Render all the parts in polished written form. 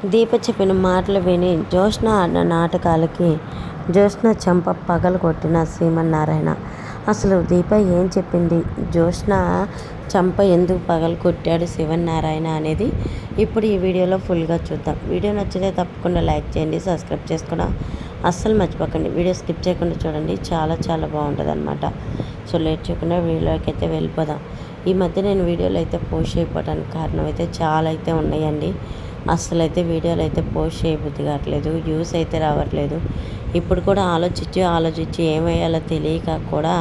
దీప చెప్పిన మాటలు విని జ్యోత్స్న ఆడిన నాటకాలకి జ్యోత్స్న చెంప పగలగొట్టిన శ్రీమన్నారాయణ. అసలు దీప ఏం చెప్పింది, జ్యోత్స్న చెంప ఎందుకు పగలగొట్టాడు శివనారాయణ అనేది ఇప్పుడు ఈ వీడియోలో ఫుల్గా చూద్దాం. వీడియో నచ్చితే తప్పకుండా లైక్ చేయండి, సబ్స్క్రైబ్ చేసుకోవడం అస్సలు మర్చిపోకండి. వీడియో స్కిప్ చేయకుండా చూడండి, చాలా చాలా బాగుంటుంది అనమాట. సో లేట్ చేయకుండా వీడియోలోకి అయితే వెళ్ళిపోదాం. ఈ మధ్య నేను వీడియోలు అయితే పోస్ట్ చేయకపోవడానికి కారణం అయితే చాలా అయితే ఉన్నాయండి. అస్సలు అయితే వీడియోలు అయితే పోస్ట్ చేయబుద్ధి కావట్లేదు, వ్యూస్ అయితే రావట్లేదు. ఇప్పుడు కూడా ఆలోచించి ఏమయ్యాలో తెలియక కూడా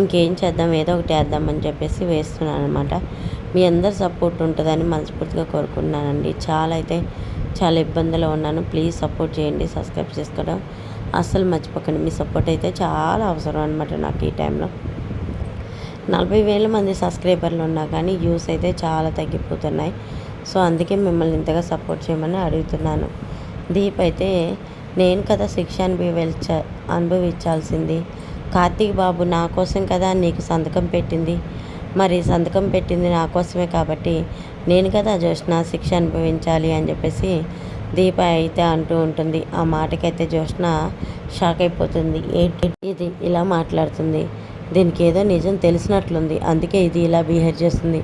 ఇంకేం చేద్దాం, ఏదో ఒకటి వేద్దామని చెప్పేసి వేస్తున్నాను అనమాట. మీ అందరి సపోర్ట్ ఉంటుందని మనస్ఫూర్తిగా కోరుకుంటున్నానండి. చాలా ఇబ్బందులు ఉన్నాను. ప్లీజ్ సపోర్ట్ చేయండి, సబ్స్క్రైబ్ చేసుకోవడం అస్సలు మర్చిపోకండి. మీ సపోర్ట్ అయితే చాలా అవసరం అనమాట నాకు ఈ టైంలో. 40,000 మంది సబ్స్క్రైబర్లు ఉన్నా కానీ వ్యూస్ అయితే చాలా తగ్గిపోతున్నాయి. సో అందుకే మిమ్మల్ని ఇంతగా సపోర్ట్ చేయమని అడుగుతున్నాను. దీప్ అయితే నేను కదా శిక్ష అనుభవించాల్సింది. కార్తీక్ బాబు నా కోసం కదా నీకు సంతకం పెట్టింది, మరి సంతకం పెట్టింది నా కోసమే కాబట్టి నేను కదా జ్యోత్స్న శిక్ష అనుభవించాలి అని చెప్పేసి దీప అయితే అంటూ ఉంటుంది. ఆ మాటకైతే జ్యోత్స్న షాక్ అయిపోతుంది. ఇది ఇలా మాట్లాడుతుంది, దీనికి ఏదో నిజం తెలిసినట్లుంది, అందుకే ఇది ఇలా బిహేవ్ చేస్తుంది.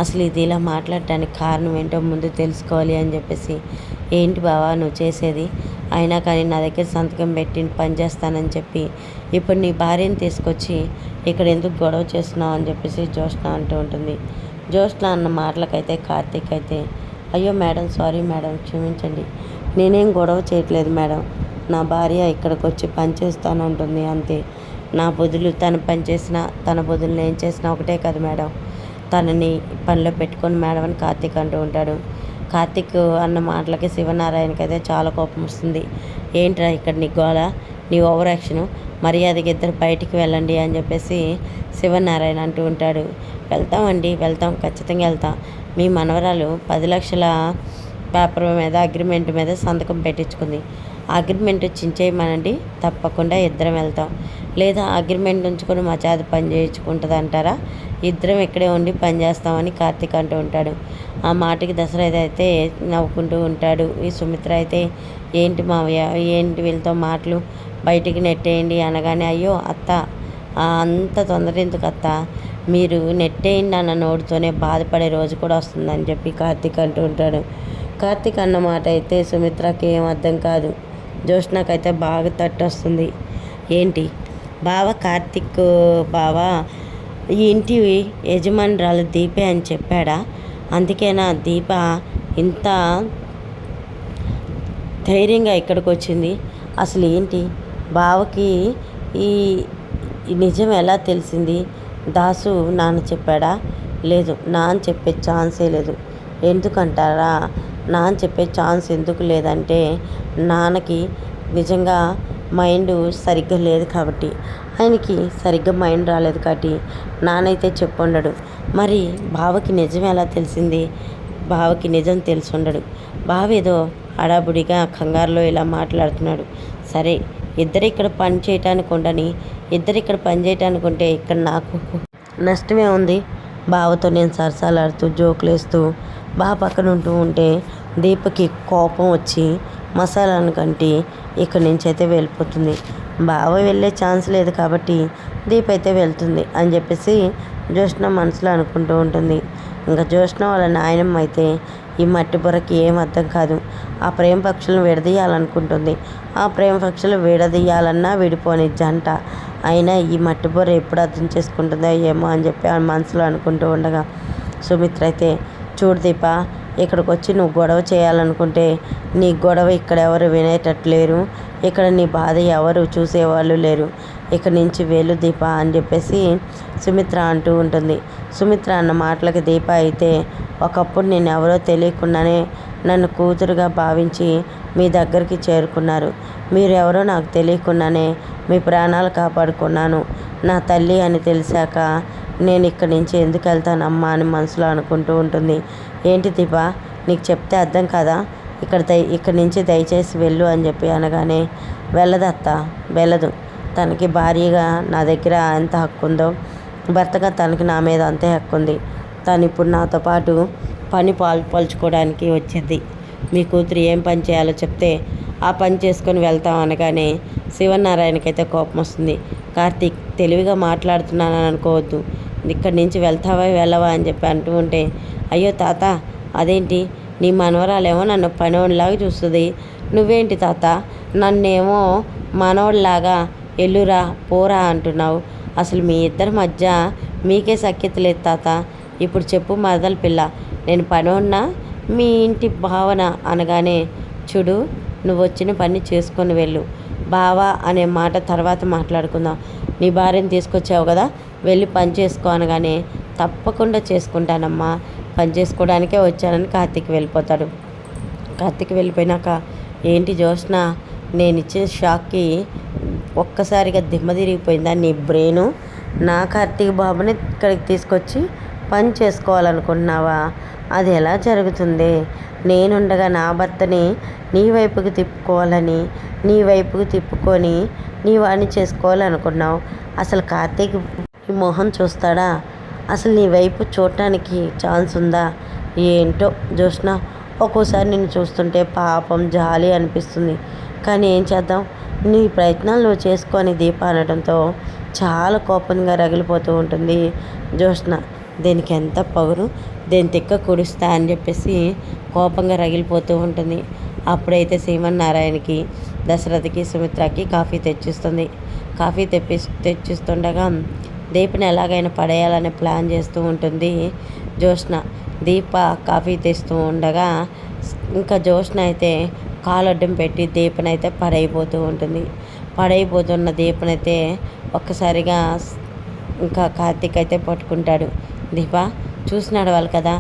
అసలు ఇది ఇలా మాట్లాడటానికి కారణం ఏంటో ముందు తెలుసుకోవాలి అని చెప్పేసి, ఏంటి బావా నువ్వు చేసేది, అయినా కానీ నా దగ్గర సంతకం పెట్టి పని చేస్తానని చెప్పి ఇప్పుడు నీ భార్యని తీసుకొచ్చి ఇక్కడ ఎందుకు గొడవ చేస్తున్నావు అని చెప్పేసి జ్యోత్స్న అంటూ ఉంటుంది. జ్యోత్స్న అన్న మాటలకైతే కార్తీక్ అయితే, అయ్యో మేడం, సారీ మేడం, క్షమించండి, నేనేం గొడవ చేయట్లేదు మేడం, నా భార్య ఇక్కడికి వచ్చి పని చేస్తాను ఉంటుంది అంతే. నా బదులు తను పని చేసినా తన బదులు నేను చేసినా ఒకటే కదా మేడం, తనని పనిలో పెట్టుకొని మేడం అని కార్తీక్ అంటూ ఉంటాడు. కార్తీక్ అన్న మాటలకి శివనారాయణకి అయితే చాలా కోపం వస్తుంది. ఏంట్రా ఇక్కడ నీ గోళ, నీ ఓవర్ యాక్షను, మర్యాదకి ఇద్దరు బయటికి వెళ్ళండి అని చెప్పేసి శివనారాయణ అంటూ ఉంటాడు. వెళ్తాం, ఖచ్చితంగా వెళ్తాం. మీ మనవరాలు 10 లక్షల పేపర్ మీద అగ్రిమెంట్ మీద సంతకం పెట్టించుకుంది, అగ్రిమెంట్ చించేయమనండి, తప్పకుండా ఇద్దరం వెళ్తాం. లేదా అగ్రిమెంట్ ఉంచుకొని మా చేత పని చేయించుకుంటుంది అంటారా, ఇద్దరం ఇక్కడే ఉండి పని చేస్తామని కార్తీక్ అంటూ ఉంటాడు. ఆ మాటకి దశరథ అయితే నవ్వుకుంటూ ఉంటాడు. ఈ సుమిత్ర అయితే, ఏంటి మావయ్య, ఏంటి వీళ్ళతో మాటలు, బయటికి నెట్టేయండి అనగానే, అయ్యో అత్త, అంత తొందర ఎందుకు అత్త, మీరు నెట్టేయండి అన్న నోటితోనే బాధపడే రోజు కూడా వస్తుందని చెప్పి కార్తీక్ అంటూ ఉంటాడు. కార్తీక్ అన్న మాట అయితే సుమిత్రకి ఏం అర్థం కాదు, జ్యోత్స్నకైతే బాగా తట్టొస్తుంది. ఏంటి బావ, కార్తీక్ బావ ఈ ఇంటి యజమానురాలు దీపే అని చెప్పాడా, అందుకేనా దీప ఇంత ధైర్యంగా ఇక్కడికి వచ్చింది, అసలు ఏంటి బావకి ఈ నిజం ఎలా తెలిసింది, దాసు నాన్న చెప్పాడా, లేదు నాన్న చెప్పే ఛాన్సే లేదు. ఎందుకంటారా, నాన్న చెప్పే ఛాన్స్ ఎందుకు లేదంటే నాన్నకి నిజంగా మైండ్ సరిగ్గా లేదు కాబట్టి, ఆయనకి సరిగ్గా మైండ్ రాలేదు కాబట్టి నాన్నైతే చెప్పుండడు. మరి బావకి నిజం ఎలా తెలిసింది, బావకి నిజం తెలిసి ఉండడు. బావ ఏదో హడాబుడిగా కంగారులో ఇలా మాట్లాడుతున్నాడు. సరే, ఇద్దరు ఇక్కడ పని చేయటానికి ఉంటే ఇక్కడ నాకు నష్టమే ఉంది. బావతో నేను సరసాలాడుతూ జోకులు వేస్తూ బావ పక్కన ఉంటే దీపకి కోపం వచ్చి మసాలాను కంటి ఇక్కడి నుంచి అయితే వెళ్ళిపోతుంది. బావ వెళ్ళే ఛాన్స్ లేదు కాబట్టి దీప అయితే వెళ్తుంది అని చెప్పేసి జ్యోత్స్న మనసులో అనుకుంటూ ఉంటుంది. ఇంకా జ్యోత్స్న వాళ్ళ నాయనమ్మ అయితే ఈ మట్టి బుర్రకి ఏం అర్థం కాదు, ఆ ప్రేమ పక్షులను విడదీయాలనుకుంటుంది. ఆ ప్రేమ పక్షులు విడదీయాలన్నా విడిపోని జంట, అయినా ఈ మట్టి బుర్ర ఎప్పుడు అర్థం చేసుకుంటుందో ఏమో అని చెప్పి ఆ మనసులో అనుకుంటూ ఉండగా సుమిత్ర అయితే, చూడు దీప, ఇక్కడికి వచ్చి నువ్వు గొడవ చేయాలనుకుంటే నీ గొడవ ఇక్కడ ఎవరు వినేటట్టు లేరు, ఇక్కడ నీ బాధ ఎవరు చూసేవాళ్ళు లేరు, ఇక్కడి నుంచి వెళ్ళు దీప అని చెప్పేసి సుమిత్ర అంటూ ఉంటుంది. సుమిత్ర అన్న మాటలకి దీప అయితే, ఒకప్పుడు నేను ఎవరో తెలియకుండానే నన్ను కూతురుగా భావించి మీ దగ్గరికి చేరుకున్నారు, మీరు ఎవరో నాకు తెలియకుండానే మీ ప్రాణాలు కాపాడుకున్నాను, నా తల్లి అని తెలిసాక నేను ఇక్కడి నుంచి ఎందుకు వెళ్తానమ్మా అని మనసులో అనుకుంటూ ఉంటుంది. ఏంటి దీప, నీకు చెప్తే అర్థం కదా, ఇక్కడి నుంచి దయచేసి వెళ్ళు అని చెప్పి అనగానే, వెళ్ళదత్త, వెళ్ళదు, తనకి భార్యగా నా దగ్గర ఎంత హక్కు ఉందో భర్తగా తనకి నా మీద అంతే హక్కు ఉంది. తను ఇప్పుడు నాతో పాటు పని పంచుకోవడానికి వచ్చింది. మీ కూతురు ఏం పని చేయాలో చెప్తే ఆ పని చేసుకొని వెళ్తాం అనగానే శివనారాయణకైతే కోపం వస్తుంది. కార్తీక్, తెలివిగా మాట్లాడుతున్నానని అనుకోవద్దు, ఇక్కడి నుంచి వెళ్తావా వెళ్ళవా అని చెప్పి అంటూ ఉంటే, అయ్యో తాత, అదేంటి నీ మనవరాలేమో నన్ను పనివాడిలాగా చూస్తుంది, నువ్వేంటి తాత నన్నేమో మనవడిలాగా ఎల్లురా పోరా అంటున్నావు? అసలు మీ ఇద్దరి మధ్య మీకే సఖ్యత లేదు తాత. ఇప్పుడు చెప్పు మరదల పిల్ల, నేను పనివాడినా మీ ఇంటి భావన అనగానే, చూడు నువ్వు వచ్చిన పని చేసుకొని వెళ్ళు, బావా అనే మాట తర్వాత మాట్లాడుకుందాం, నీ భార్యను తీసుకొచ్చావు కదా వెళ్ళి పని చేసుకో అనగానే, తప్పకుండా చేసుకుంటానమ్మా, పని చేసుకోవడానికే వచ్చానని కార్తీక్ వెళ్ళిపోతాడు. కార్తీక్ వెళ్ళిపోయినాక, ఏంటి జ్యోత్స్న, నేను ఇచ్చిన షాక్కి ఒక్కసారిగా దిమ్మ తిరిగిపోయిందా నీ బ్రెయిను? నా కార్తీక్ బాబుని ఇక్కడికి తీసుకొచ్చి పని చేసుకోవాలనుకుంటున్నావా? అది ఎలా జరుగుతుంది? నేనుండగా నా భర్తని నీ వైపుకి తిప్పుకోవాలని, నీ వైపుకి తిప్పుకొని నీ వాడిని చేసుకోవాలనుకున్నావు. అసలు కార్తీక్ మొహం చూస్తాడా? అసలు నీ వైపు చూడటానికి ఛాన్స్ ఉందా? ఏంటో జ్యోత్స్న, ఒక్కోసారి నిన్ను చూస్తుంటే పాపం జాలి అనిపిస్తుంది. కానీ ఏం చేద్దాం, నీ ప్రయత్నాలు నువ్వు చేసుకొని దీప అనడంతో చాలా కోపంగా రగిలిపోతూ ఉంటుంది జ్యోత్స్న. దీనికి ఎంత పొగరు, దేని తిక్క కుడుస్తా అని చెప్పేసి కోపంగా రగిలిపోతూ ఉంటుంది. అప్పుడైతే శ్రీమన్నారాయణకి, దశరథకి, సుమిత్రకి కాఫీ తెచ్చిస్తుంది. కాఫీ తెచ్చిస్తుండగా దీపని ఎలాగైనా పడేయాలని ప్లాన్ చేస్తూ ఉంటుంది జ్యోత్స్న. దీప కాఫీ తెస్తూ ఉండగా ఇంకా జ్యోత్స్న అయితే కాలడ్డం పెట్టి దీపనైతే పడైపోతూ ఉంటుంది. పడైపోతున్న దీపనైతే ఒక్కసారిగా ఇంకా కార్తీక్ అయితే పట్టుకుంటాడు. దీప చూసి నడవాలి కదా,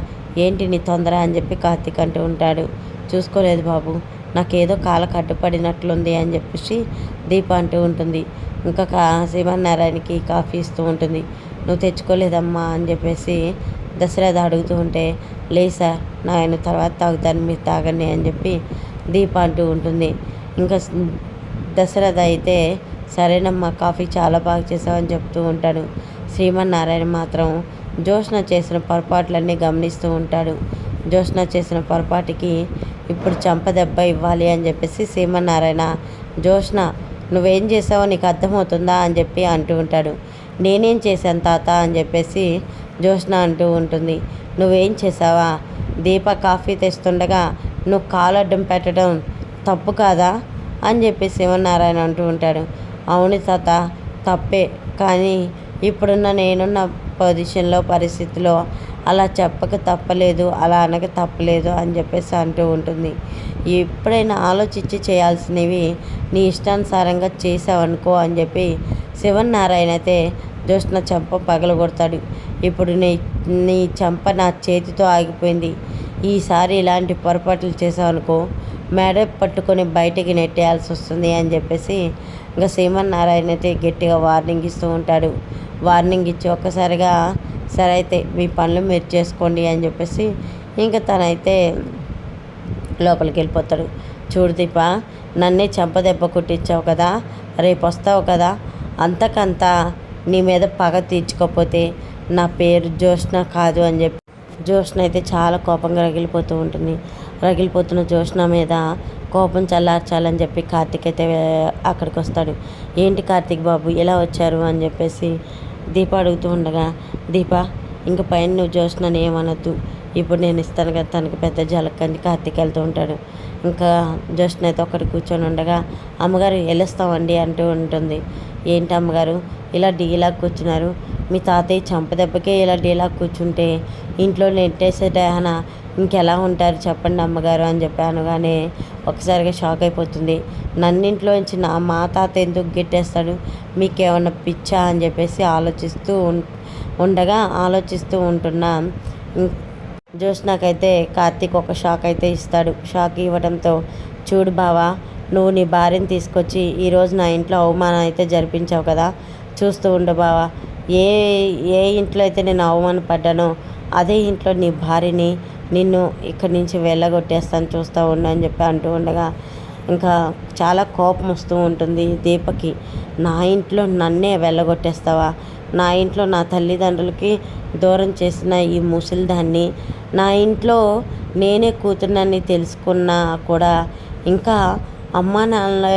ఏంటి నీ తొందర అని చెప్పి కార్తీక్ అంటూ ఉంటాడు. చూసుకోలేదు బాబు, నాకేదో కాళ్ళకు అడ్డుపడినట్లుంది అని చెప్పేసి దీప అంటూ ఉంటుంది. ఇంకా శివనారాయణకి కాఫీ ఇస్తూ ఉంటుంది. నువ్వు తెచ్చుకోలేదమ్మా అని చెప్పేసి దశరథ అడుగుతూ ఉంటే, లేదు సార్, ఆయన తర్వాత తాగుతాను, మీరు తాగండి అని చెప్పి దీప అంటూ ఉంటుంది. ఇంకా దశరథ అయితే, సరేనమ్మా, కాఫీ చాలా బాగా చేసావని చెప్తూ ఉంటాడు. శ్రీమన్నారాయణ మాత్రం జ్యోత్స్న చేసిన పొరపాట్లన్నీ గమనిస్తూ ఉంటాడు. జ్యోత్స్న చేసిన పొరపాటుకి ఇప్పుడు చంపదెబ్బ ఇవ్వాలి అని చెప్పేసి శ్రీమన్నారాయణ, జ్యోత్స్న నువ్వేం చేసావో నీకు అర్థమవుతుందా అని చెప్పి అంటూ ఉంటాడు. నేనేం చేశాను తాత అని చెప్పేసి జ్యోత్స్న అంటూ ఉంటుంది. నువ్వేం చేసావా? దీప కాఫీ తెస్తుండగా నువ్వు కాలడ్డం పెట్టడం తప్పు కాదా అని చెప్పి శివనారాయణ అంటూ ఉంటాడు. అవును తాత, తప్పే, కానీ ఇప్పుడున్న నేనున్న పొజిషన్లో, పరిస్థితిలో అలా చెప్పక తప్పలేదు, అలా అనక తప్పలేదు అని చెప్పేసి అంటూ ఉంటుంది. ఎప్పుడైనా ఆలోచించి చేయాల్సినవి నీ ఇష్టానుసారంగా చేసావనుకో అని చెప్పి శివనారాయణ అయితే జ్యోత్స్న చెంప పగలగొడతాడు. ఇప్పుడు నీ చెంప నా చేతితో ఆగిపోయింది, ఈసారి ఇలాంటి పొరపాట్లు చేసావనుకో మెడ పట్టుకొని బయటికి నెట్టేయాల్సి వస్తుంది అని చెప్పేసి ఇంకా శ్రీమన్నారాయణ అయితే గట్టిగా వార్నింగ్ ఇస్తూ ఉంటాడు. వార్నింగ్ ఇచ్చి ఒక్కసారిగా, సరే అయితే మీ పనులు మీరు చేసుకోండి అని చెప్పేసి ఇంకా తనైతే లోపలికి వెళ్ళిపోతాడు. చూడు దీప, నన్నే చెంపదెబ్బ కుట్టించావు కదా, రేపు వస్తావు కదా, అంతకంతా నీ మీద పగ తీర్చుకోకపోతే నా పేరు జ్యోత్స్న కాదు అని చెప్పి జ్యోత్స్న అయితే చాలా కోపంగా రగిలిపోతూ ఉంటుంది. రగిలిపోతున్న జ్యోత్స్న మీద కోపం చల్లార్చాలని చెప్పి కార్తీక్ అయితే అక్కడికి వస్తాడు. ఏంటి కార్తీక్ బాబు ఇలా వచ్చారు అని చెప్పేసి దీప అడుగుతూ ఉండగా, దీప ఇంక పైన నువ్వు జ్యోత్స్నని ఏమనొద్దు, ఇప్పుడు నేను ఇస్తాను కదా తనకి పెద్ద జలక్కని కార్తీక్ వెళ్తూ ఉంటాడు. ఇంకా జ్యోత్స్న అయితే ఒక్కటి కూర్చొని ఉండగా, అమ్మగారు వెళ్ళొస్తామండి అంటూ ఉంటుంది. ఏంటి అమ్మగారు ఇలా డీలా కూర్చున్నారు, మీ తాతయ్య చంపదెబ్బకే ఇలా డీలా కూర్చుంటే ఇంట్లో నెట్టేసేటహన ఇంకెలా ఉంటారు చెప్పండి అమ్మగారు అని చెప్పి అనగానే ఒకసారిగా షాక్ అయిపోతుంది. నన్నింట్లోంచి మా తాత ఎందుకు గిట్టేస్తాడు, మీకేమన్నా పిచ్చా అని చెప్పేసి ఆలోచిస్తూ ఉంటున్నా జ్యోత్స్నకైతే కార్తీక్ ఒక షాక్ అయితే ఇస్తాడు. షాక్ ఇవ్వడంతో, చూడు బావా, నువ్వు నీ భార్యని తీసుకొచ్చి ఈరోజు నా ఇంట్లో అవమానం అయితే జరిపించావు కదా, చూస్తూ ఉండు బావా, ఏ ఇంట్లో అయితే నేను అవమానపడ్డానో అదే ఇంట్లో నీ భార్యని నిన్ను ఇక్కడి నుంచి వెళ్ళగొట్టేస్తాను, చూస్తూ ఉండు అని చెప్పి అంటూ ఉండగా ఇంకా చాలా కోపం వస్తూ ఉంటుంది దీపకి. నా ఇంట్లో నన్నే వెళ్ళగొట్టేస్తావా, నా ఇంట్లో నా తల్లిదండ్రులకి దూరం చేసిన ఈ ముసలిదాన్ని నా ఇంట్లో నేనే కూతుర్నని తెలుసుకున్నా కూడా ఇంకా అమ్మా నాన్నల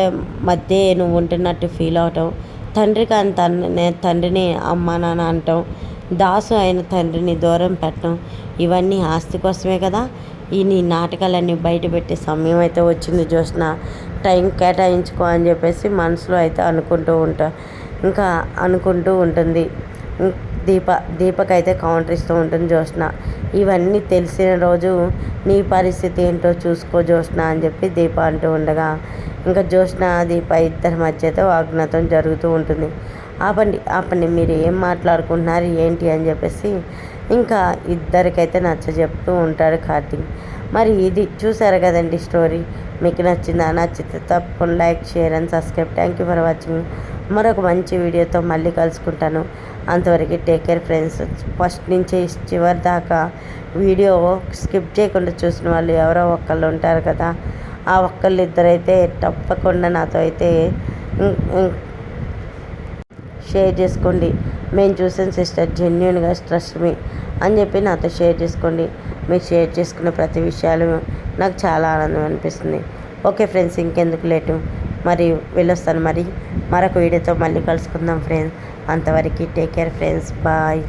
మధ్య నువ్వు ఉంటున్నట్టు ఫీల్ అవటం, తండ్రికి ఆయన తండ్రిని అమ్మా నాన్న అంటాం, దాసు అయిన తండ్రిని దూరం పెట్టడం, ఇవన్నీ ఆస్తి కోసమే కదా. ఈ నీ నాటకాలన్నీ బయట పెట్టే సమయం అయితే వచ్చింది జ్యోత్స్న, టైం కేటాయించుకో అని చెప్పేసి మనసులో అయితే ఇంకా అనుకుంటూ ఉంటుంది. దీపకైతే కౌంటర్ ఇస్తూ ఉంటుంది జ్యోత్స్న. ఇవన్నీ తెలిసిన రోజు నీ పరిస్థితి ఏంటో చూసుకో జ్యోత్స్న అని చెప్పి దీప అంటూ ఉండగా ఇంకా జ్యోత్స్న దీప ఇద్దరి మధ్య అయితే వాగ్వాదం జరుగుతూ ఉంటుంది. ఆపండి మీరు ఏం మాట్లాడుకుంటున్నారు ఏంటి అని చెప్పేసి ఇంకా ఇద్దరికైతే చెప్తూ ఉంటాడు కార్తీక్. మరి ఇది చూసారు కదండి స్టోరీ. మీకు నచ్చితే తప్పకుండా like, share and subscribe. Thank you for watching. మరొక మంచి వీడియోతో మళ్ళీ కలుసుకుంటాను. అంతవరకు టేక్ కేర్ ఫ్రెండ్స్. ఫస్ట్ నుంచి చివరి దాకా వీడియో స్కిప్ చేయకుండా చూసిన వాళ్ళు ఎవరో ఒకళ్ళు ఉంటారు కదా, ఆ ఒక్కళ్ళు ఇద్దరైతే తప్పకుండా నాతో అయితే షేర్ చేసుకోండి. మేము చూసిన సిస్టర్ జెన్యున్గా ట్రస్ట్ మీ అని చెప్పి నాతో షేర్ చేసుకోండి. మీరు షేర్ చేసుకున్న ప్రతి విషయాలు నాకు చాలా ఆనందం అనిపిస్తుంది. ఓకే ఫ్రెండ్స్, ఇంకెందుకు లేటు, మరి వెళ్ళొస్తాను. మరొక వీడియోతో మళ్ళీ కలుసుకుందాం ఫ్రెండ్స్. అంతవరకు టేక్ కేర్ ఫ్రెండ్స్. బాయ్.